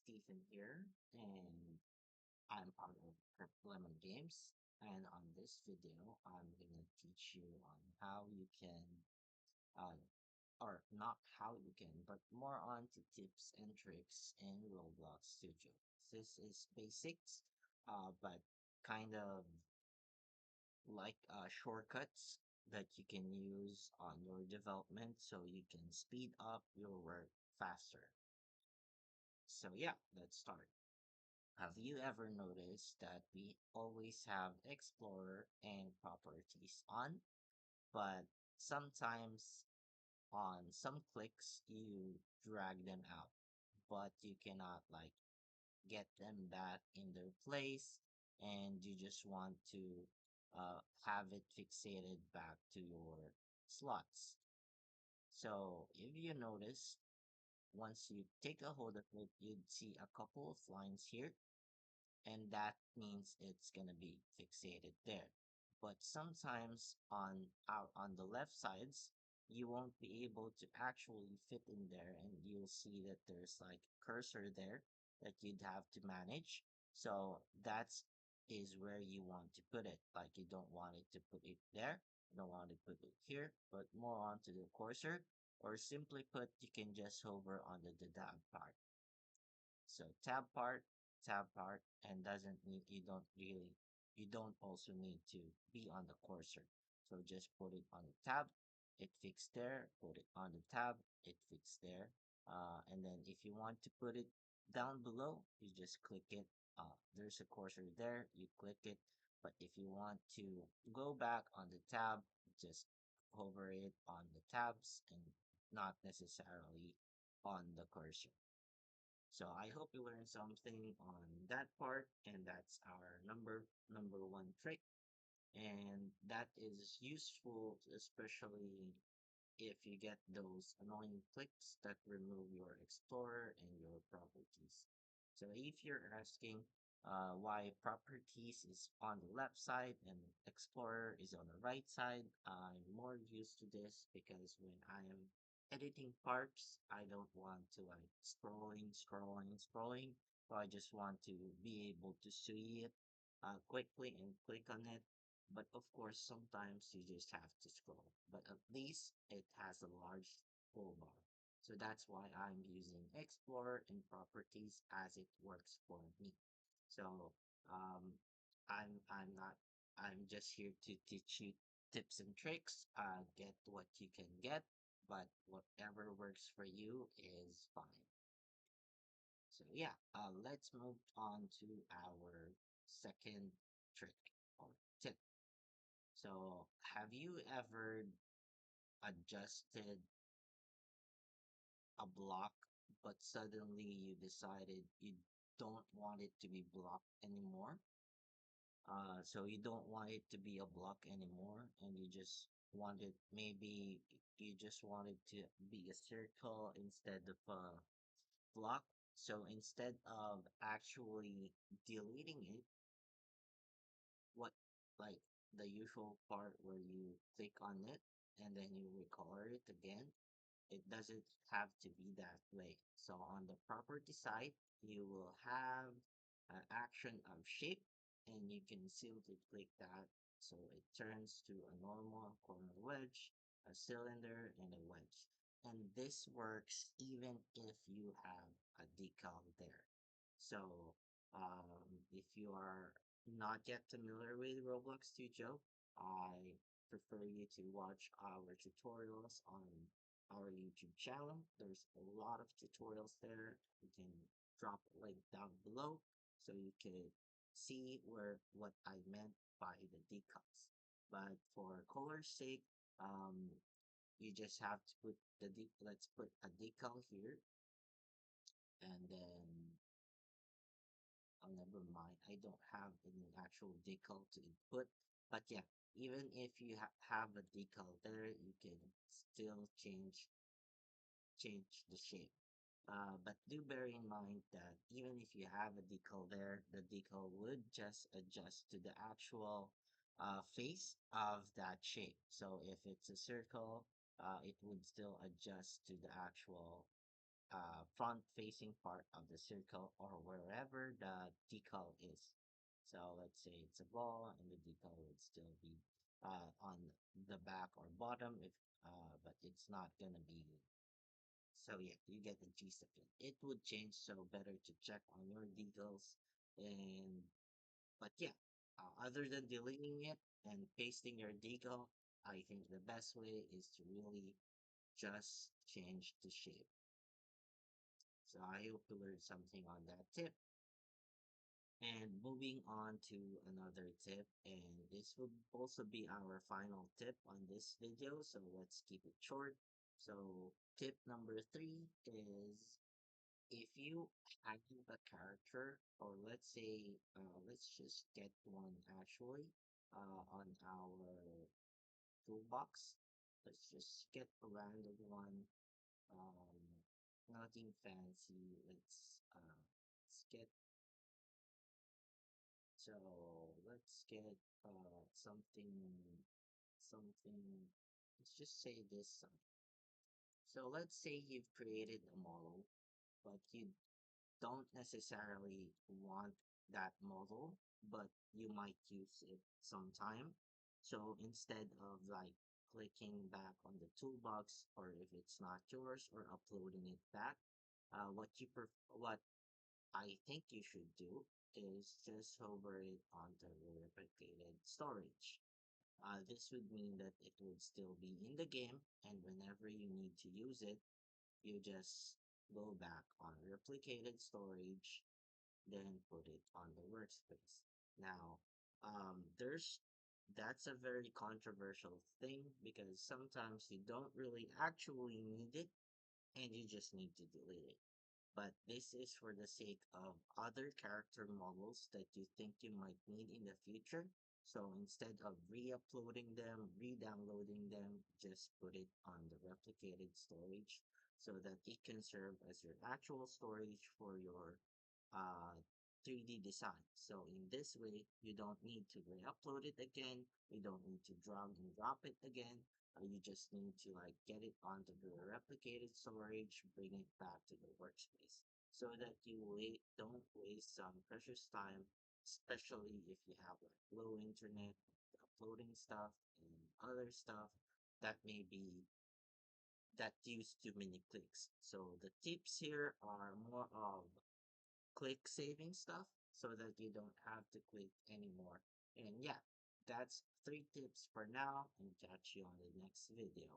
Stephen here, and I'm part of Lemon Games. And on this video, I'm gonna teach you on how you can, uh, or not how you can, but more on to tips and tricks in Roblox Studio. This is basics, but kind of like shortcuts that you can use on your development so you can speed up your work faster. So yeah, let's start. Have you ever noticed that we always have Explorer and properties on, but sometimes on some clicks you drag them out, but you cannot like get them back in their place and you just want to have it fixated back to your slots. So if you notice, once you take a hold of it, you'd see a couple of lines here and that means it's gonna be fixated there. But sometimes on on the left sides, you won't be able to actually fit in there, and you'll see that there's like cursor there that you'd have to manage. So that's is where you want to put it. Like you don't want it to put it there, you don't want to put it here, but more onto the cursor, or simply put, you can just hover on the tab part. So tab part, and doesn't need you don't also need to be on the cursor. So just put it on the tab, it fixed there, put it on the tab, it fixed there. And then if you want to put it down below, you just click it. There's a cursor there, you click it. But if you want to go back on the tab, just hover it on the tabs and not necessarily on the cursor. So I hope you learned something on that part, and that's our number one trick. And that is useful, especially if you get those annoying clicks that remove your Explorer and your properties. So if you're asking why properties is on the left side and Explorer is on the right side, I'm more used to this because when I am editing parts, I don't want to like scrolling. So I just want to be able to see it quickly and click on it, but of course, sometimes you just have to scroll. But at least it has a large toolbar. So that's why I'm using Explorer and Properties as it works for me. So um, I'm not I'm just here to teach you tips and tricks. Get what you can get, but whatever works for you is fine. So yeah, let's move on to our second trick or tip. So, have you ever adjusted a block, but suddenly you decided you don't want it to be blocked anymore? So you don't want it to be a block anymore, and you just wanted maybe you just wanted to be a circle instead of a block. So instead of actually deleting it, what like the usual part where you click on it and then you recolor it again, it doesn't have to be that way. So on the property side, you will have an action of shape and you can simply click that. So it turns to a normal corner wedge, a cylinder, and a wedge. And this works even if you have a decal there. So if you are not yet familiar with Roblox Studio, I prefer you to watch our tutorials on our YouTube channel. There's a lot of tutorials there. You can drop a link down below so you can see what I meant by the decals. But for color's sake, you just have to put let's put a decal here, and then never mind. I don't have any actual decal to input, but yeah, even if you have a decal there, you can still change the shape. But do bear in mind that even if you have a decal there, the decal would just adjust to the actual face of that shape. So if it's a circle, it would still adjust to the actual front facing part of the circle or wherever the decal is. So let's say it's a ball and the decal would still be on the back or bottom if but it's not gonna be. So yeah, you get the gist of it. It would change, so better to check on your decals. And but yeah, other than deleting it and pasting your decal, I think the best way is to really just change the shape. So I hope you learned something on that tip. And moving on to another tip, and this will also be our final tip on this video. So let's keep it short. So tip number three is if you have a character, or let's say, let's just get one actually on our toolbox. Let's just get a random one. Um, Nothing fancy. Let's get let's get something. Let's just say this. So let's say you've created a model, but you don't necessarily want that model, but you might use it sometime. So instead of like clicking back on the toolbox, or if it's not yours, or uploading it back, what I think you should do is just hover it onto the replicated storage. This would mean that it would still be in the game, and whenever you need to use it, you just go back on replicated storage, then put it on the workspace. Now, there's that's a very controversial thing because sometimes you don't really actually need it and you just need to delete it. But this is for the sake of other character models that you think you might need in the future. So instead of re-uploading them, re-downloading them, just put it on the replicated storage so that it can serve as your actual storage for your uh, 3D design. So in this way, you don't need to re-upload it again. You don't need to drag and drop it again. You just need to like get it onto the replicated storage, bring it back to the workspace so that don't waste some precious time, especially if you have like low internet, uploading stuff and other stuff that may be that use too many clicks. So the tips here are more of click saving stuff so that you don't have to click anymore. And yeah, that's three tips for now, and catch you on the next video.